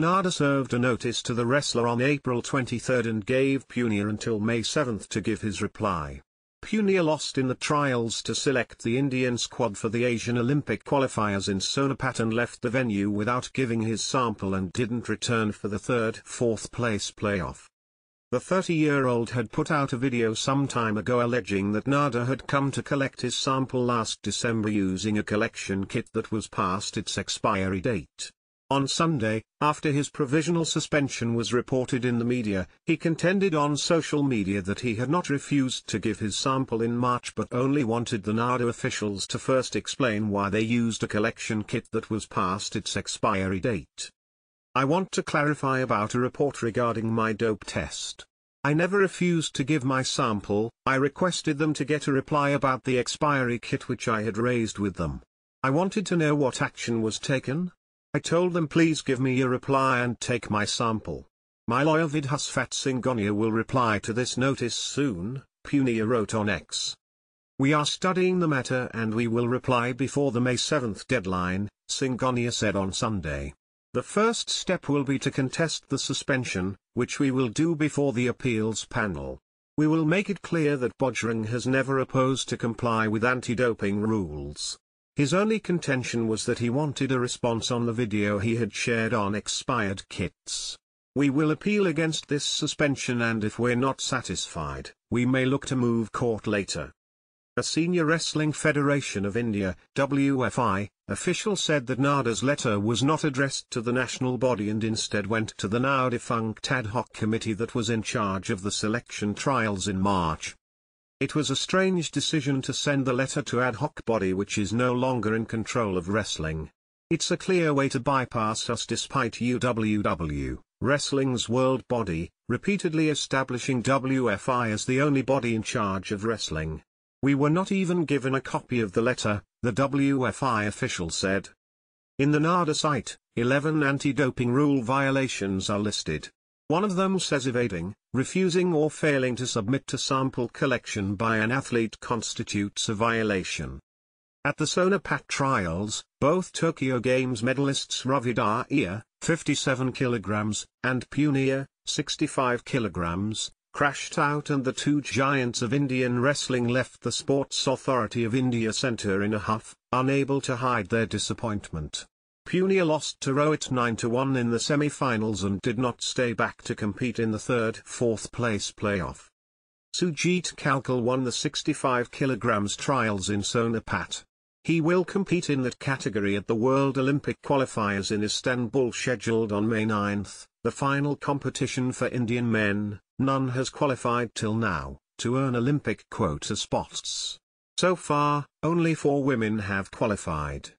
NADA served a notice to the wrestler on April 23 and gave Punia until May 7 to give his reply. Punia lost in the trials to select the Indian squad for the Asian Olympic qualifiers in Sonapat and left the venue without giving his sample and didn't return for the third-fourth place playoff. The 30-year-old had put out a video some time ago alleging that NADA had come to collect his sample last December using a collection kit that was past its expiry date. On Sunday, after his provisional suspension was reported in the media, he contended on social media that he had not refused to give his sample in March but only wanted the NADA officials to first explain why they used a collection kit that was past its expiry date. "I want to clarify about a report regarding my dope test. I never refused to give my sample. I requested them to get a reply about the expiry kit which I had raised with them. I wanted to know what action was taken. I told them please give me a reply and take my sample. My lawyer Vidhasvat Singonia will reply to this notice soon," Punia wrote on X. "We are studying the matter and we will reply before the May 7 deadline," Singonia said on Sunday. "The first step will be to contest the suspension, which we will do before the appeals panel. We will make it clear that Bajrang has never opposed to comply with anti-doping rules. His only contention was that he wanted a response on the video he had shared on expired kits. We will appeal against this suspension and if we're not satisfied, we may look to move court later." A senior Wrestling Federation of India (WFI) official said that NADA's letter was not addressed to the national body and instead went to the now-defunct ad hoc committee that was in charge of the selection trials in March. "It was a strange decision to send the letter to ad hoc body which is no longer in control of wrestling. It's a clear way to bypass us despite UWW, wrestling's world body, repeatedly establishing WFI as the only body in charge of wrestling. We were not even given a copy of the letter," the WFI official said. In the NADA site, 11 anti-doping rule violations are listed. One of them says evading, refusing or failing to submit to sample collection by an athlete constitutes a violation. At the Sonapat trials, both Tokyo Games medalists Ravi Dahiya, 57 kg, and Punia, 65 kg, crashed out and the two giants of Indian wrestling left the Sports Authority of India Centre in a huff, unable to hide their disappointment. Punia lost to Rohit 9-1 in the semi-finals and did not stay back to compete in the third-fourth place playoff. Sujit Kalkal won the 65 kg trials in Sonapat. He will compete in that category at the World Olympic qualifiers in Istanbul scheduled on May 9, the final competition for Indian men. None has qualified till now, to earn Olympic quota spots. So far, only 4 women have qualified.